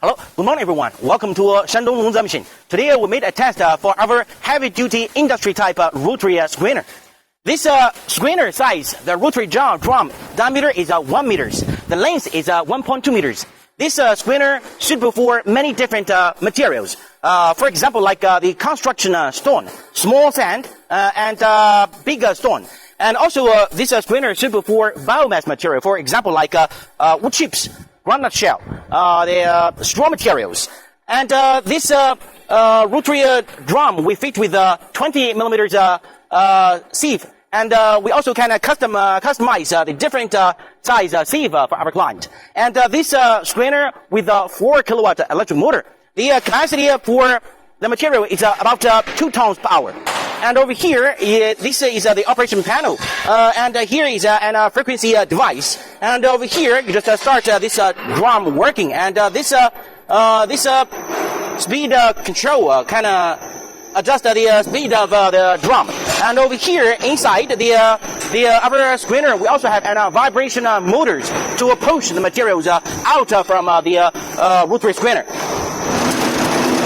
Hello, good morning everyone. Welcome to Shandong Longze machine. Today we made a test for our heavy-duty industry type rotary screener. This screener size, the rotary drum diameter is 1 meters. The length is 1.2 meters. This screener suitable for many different materials. For example, like the construction stone, small sand, and big stone. And also this screener suitable for biomass material. For example, like wood chips, groundnut shell, the straw materials. And this rotary drum we fit with 20 millimeters sieve. And we also can customize the different size sieve for our client. And this screener with 4 kilowatt electric motor, the capacity for the material is about 2 tons per hour. And over here, this is the operation panel. And here is a frequency device. And over here, you just start this drum working. And this speed control can adjust the speed of the drum. And over here, inside our screener, we also have vibration motors to push the materials out from the rotary screener.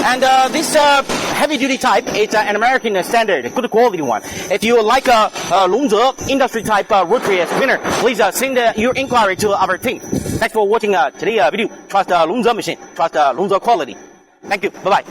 And this heavy-duty type is an American standard, good quality one. If you like a Longze industry type rotary screener, please send your inquiry to our team. Thanks for watching today's video. Trust Longze machine, trust Longze quality. Thank you. Bye-bye.